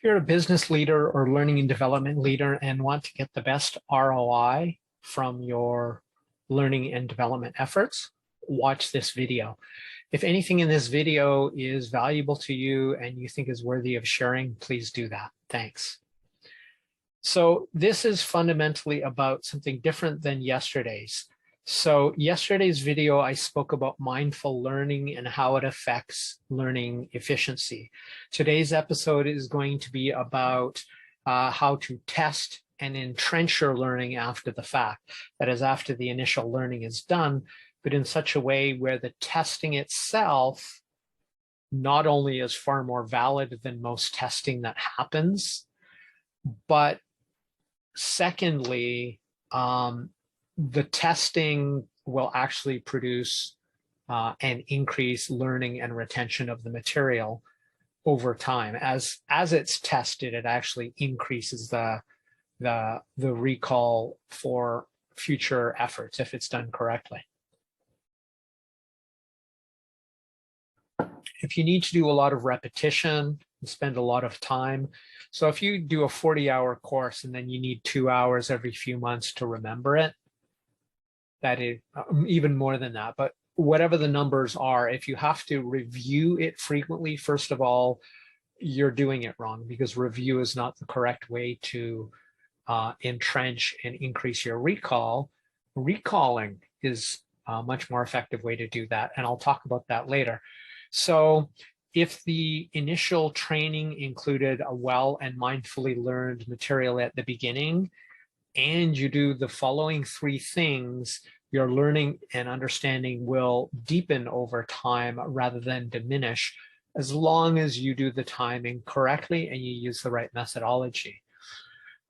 If you're a business leader or learning and development leader and want to get the best ROI from your learning and development efforts, watch this video. If anything in this video is valuable to you and you think is worthy of sharing, please do that. Thanks. So this is fundamentally about something different than yesterday's. So yesterday's video, I spoke about mindful learning and how it affects learning efficiency. Today's episode is going to be about how to test and entrench your learning after the fact. That is, after the initial learning is done, but in such a way where the testing itself not only is far more valid than most testing that happens, but secondly, the testing will actually produce and increase learning and retention of the material over time. As it's tested, it actually increases the recall for future efforts if it's done correctly. If you need to do a lot of repetition and spend a lot of time, so if you do a 40-hour course and then you need 2 hours every few months to remember it, that is even more than that, but whatever the numbers are, if you have to review it frequently, first of all, you're doing it wrong, because review is not the correct way to entrench and increase your recall. Recalling is a much more effective way to do that, and I'll talk about that later. So if the initial training included a well and mindfully learned material at the beginning, and you do the following three things, your learning and understanding will deepen over time rather than diminish, as long as you do the timing correctly and you use the right methodology.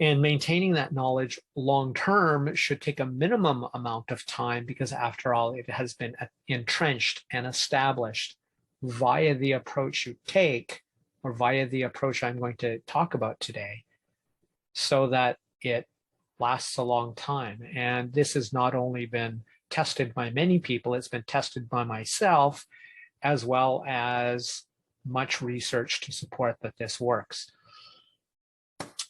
And maintaining that knowledge long-term should take a minimum amount of time, because after all, it has been entrenched and established via the approach you take, or via the approach I'm going to talk about today, so that it lasts a long time. And this has not only been tested by many people, it's been tested by myself, as well as much research to support that this works.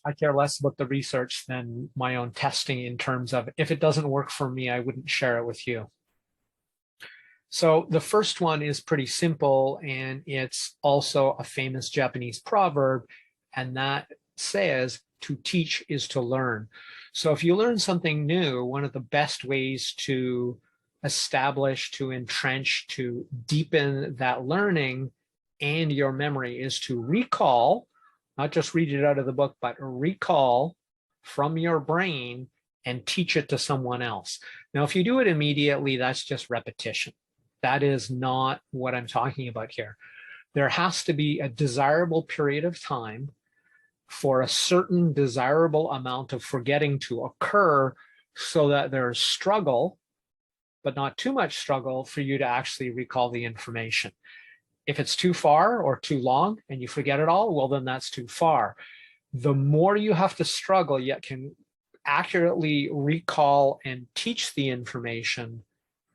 I care less about the research than my own testing, in terms of, if it doesn't work for me, I wouldn't share it with you. So the first one is pretty simple, and it's also a famous Japanese proverb, and that says, to teach is to learn. So if you learn something new, one of the best ways to establish, to entrench, to deepen that learning and your memory is to recall, not just read it out of the book, but recall from your brain and teach it to someone else. Now, if you do it immediately, that's just repetition. That is not what I'm talking about here. There has to be a desirable period of time for a certain desirable amount of forgetting to occur, so that there's struggle, but not too much struggle, for you to actually recall the information. If it's too far or too long and you forget it all, well, then that's too far. The more you have to struggle yet can accurately recall and teach the information,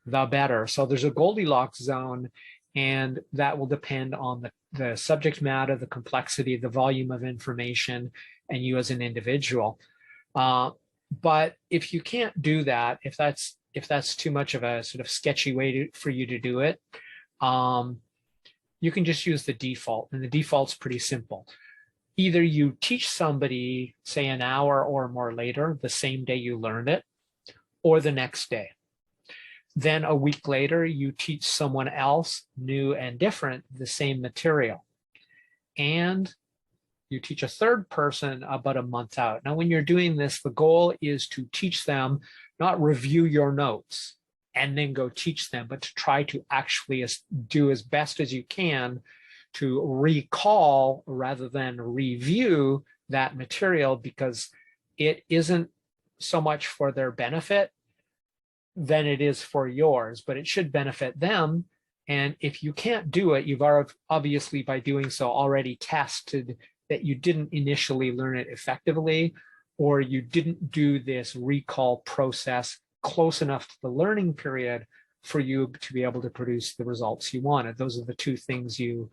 the better. So there's a Goldilocks zone, and that will depend on the subject matter, the complexity, the volume of information, and you as an individual. But if you can't do that, if that's too much of a sort of sketchy way for you to do it, you can just use the default, and the default's pretty simple. Either you teach somebody, say, an hour or more later, the same day you learned it, or the next day. Then a week later, you teach someone else, new and different, the same material. And you teach a third person about a month out. Now, when you're doing this, the goal is to teach them, not review your notes and then go teach them, but to try to actually do as best as you can to recall rather than review that material, because it isn't so much for their benefit than it is for yours, but it should benefit them. And if you can't do it, you've obviously, by doing so, already tested that you didn't initially learn it effectively, or you didn't do this recall process close enough to the learning period for you to be able to produce the results you wanted. Those are the two things you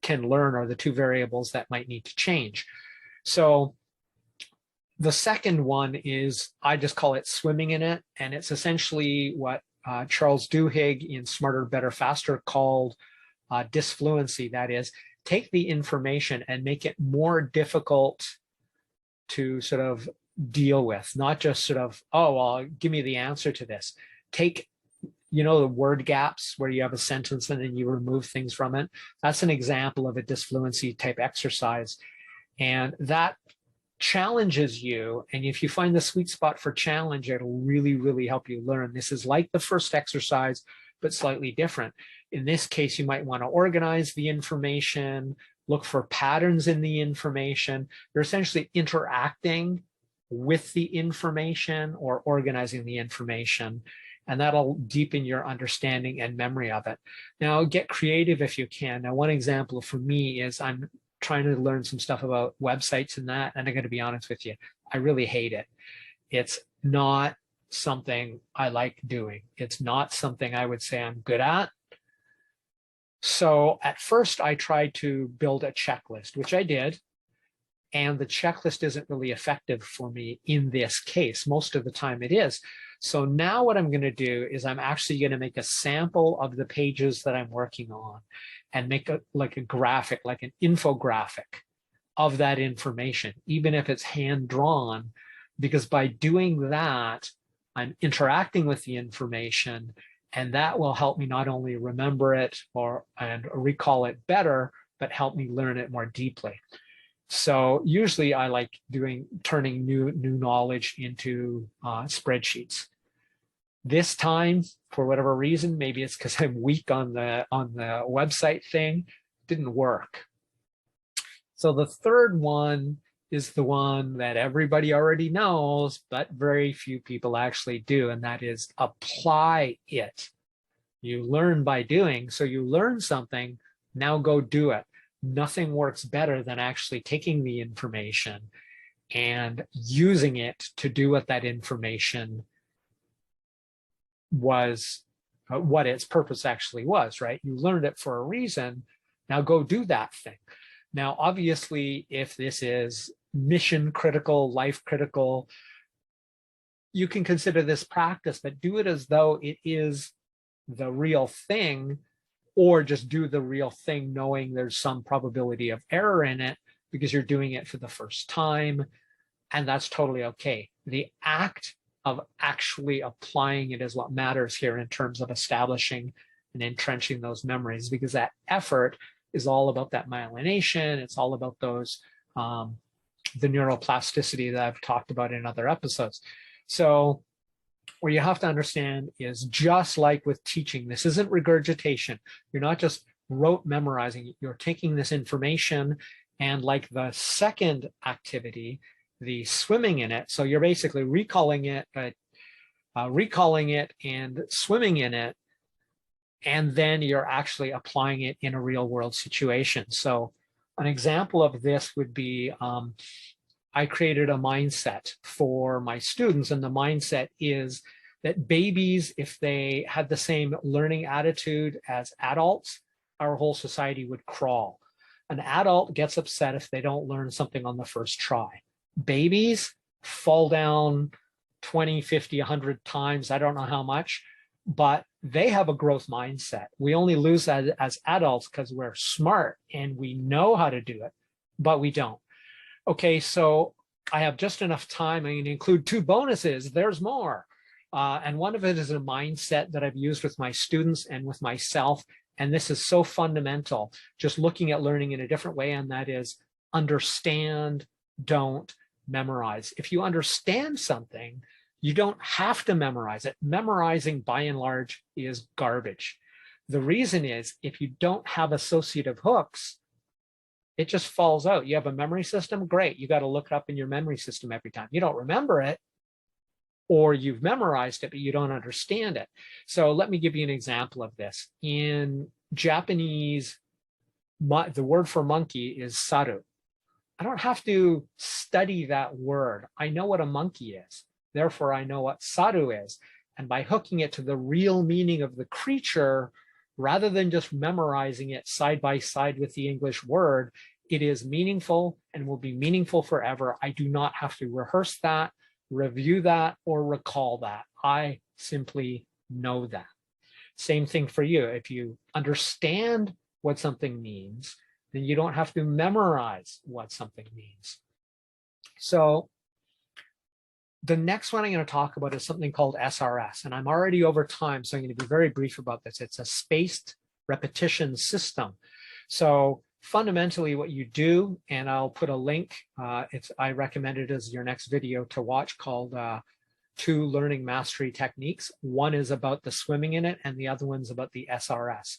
can learn, or the two variables that might need to change. So the second one is, I just call it swimming in it. And it's essentially what Charles Duhigg in Smarter, Better, Faster called disfluency. That is, take the information and make it more difficult to sort of deal with, not just sort of, oh, well, give me the answer to this. Take, the word gaps where you have a sentence and then you remove things from it. That's an example of a disfluency type exercise. And that challenges you. And if you find the sweet spot for challenge, it'll really, really help you learn. This is like the first exercise, but slightly different. In this case, you might want to organize the information, look for patterns in the information. You're essentially interacting with the information or organizing the information, and that'll deepen your understanding and memory of it. Now, get creative if you can. Now, one example for me is I'm trying to learn some stuff about websites and that, and I'm going to be honest with you, I really hate it. It's not something I like doing. It's not something I would say I'm good at. So at first I tried to build a checklist, which I did. And the checklist isn't really effective for me in this case. Most of the time it is. So now what I'm going to do is I'm actually going to make a sample of the pages that I'm working on and make a graphic, like an infographic of that information, even if it's hand drawn, because by doing that, I'm interacting with the information, and that will help me not only remember it and recall it better, but help me learn it more deeply. So usually I like turning new knowledge into spreadsheets. This time, for whatever reason, maybe it's because I'm weak on the website thing, didn't work. So the third one is the one that everybody already knows, but very few people actually do, and that is apply it. You learn by doing, so you learn something, now go do it. Nothing works better than actually taking the information and using it to do what that information was, what its purpose actually was, right? You learned it for a reason, now go do that thing. Now, obviously, if this is mission critical, life critical, you can consider this practice, but do it as though it is the real thing, or just do the real thing knowing there's some probability of error in it because you're doing it for the first time, and that's totally okay. The act of actually applying it is what matters here in terms of establishing and entrenching those memories, because that effort is all about that myelination. It's all about those, the neuroplasticity that I've talked about in other episodes. So what you have to understand is, just like with teaching, this isn't regurgitation. You're not just rote memorizing. You're taking this information, and like the second activity, the swimming in it, so you're basically recalling it and swimming in it, and then you're actually applying it in a real world situation. So an example of this would be, I created a mindset for my students, and the mindset is that babies, if they had the same learning attitude as adults, our whole society would crawl. An adult gets upset if they don't learn something on the first try. Babies fall down 20, 50, 100 times, I don't know how much, but they have a growth mindset. We only lose as adults because we're smart and we know how to do it, but we don't. Okay, so I have just enough time. I'm going to include 2 bonuses. There's more. And one of it is a mindset that I've used with my students and with myself. And this is so fundamental, just looking at learning in a different way. And that is, understand, don't memorize. If you understand something, you don't have to memorize it. Memorizing, by and large, is garbage. The reason is, if you don't have associative hooks, it just falls out. You have a memory system, great. You got to look it up in your memory system every time. You don't remember it, or you've memorized it, but you don't understand it. So let me give you an example of this. In Japanese, the word for monkey is saru. I don't have to study that word. I know what a monkey is. Therefore, I know what saru is. And by hooking it to the real meaning of the creature, rather than just memorizing it side by side with the English word, It is meaningful and will be meaningful forever. I do not have to rehearse that, review that, or recall that. I simply know that. Same thing for you. If you understand what something means, then you don't have to memorize what something means. So the next one I'm going to talk about is something called SRS, and I'm already over time, so I'm going to be very brief about this. It's a spaced repetition system. So fundamentally what you do, and I'll put a link, I recommend it as your next video to watch, called 2 learning mastery techniques. One is about the swimming in it, and the other one's about the SRS.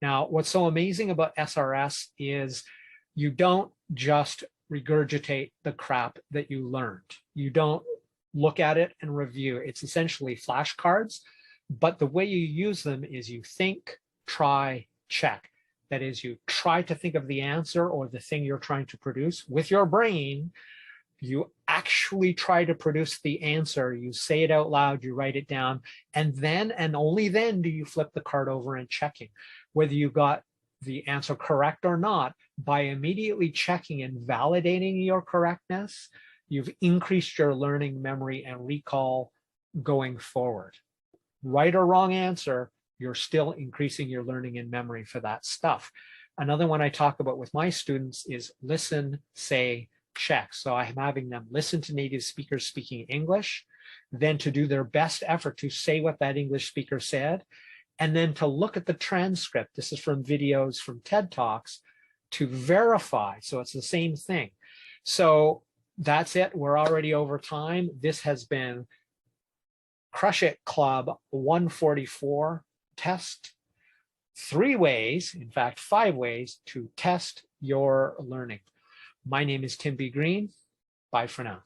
Now, what's so amazing about SRS is you don't just regurgitate the crap that you learned. You don't look at it and review. It's essentially flashcards, but the way you use them is you think, try, check. That is, you try to think of the answer or the thing you're trying to produce with your brain. You actually try to produce the answer. You say it out loud, you write it down, and then and only then do you flip the card over and checking whether you got the answer correct or not. By immediately checking and validating your correctness, you've increased your learning, memory, and recall going forward. Right or wrong answer, you're still increasing your learning and memory for that stuff. Another one I talk about with my students is listen, say, check. So I'm having them listen to native speakers speaking English, then to do their best effort to say what that English speaker said, and then to look at the transcript. This is from videos from TED Talks to verify. So it's the same thing. So that's it. We're already over time. This has been Crush It Club 144 test. 3 ways, in fact, 5 ways to test your learning. My name is Tim B. Green. Bye for now.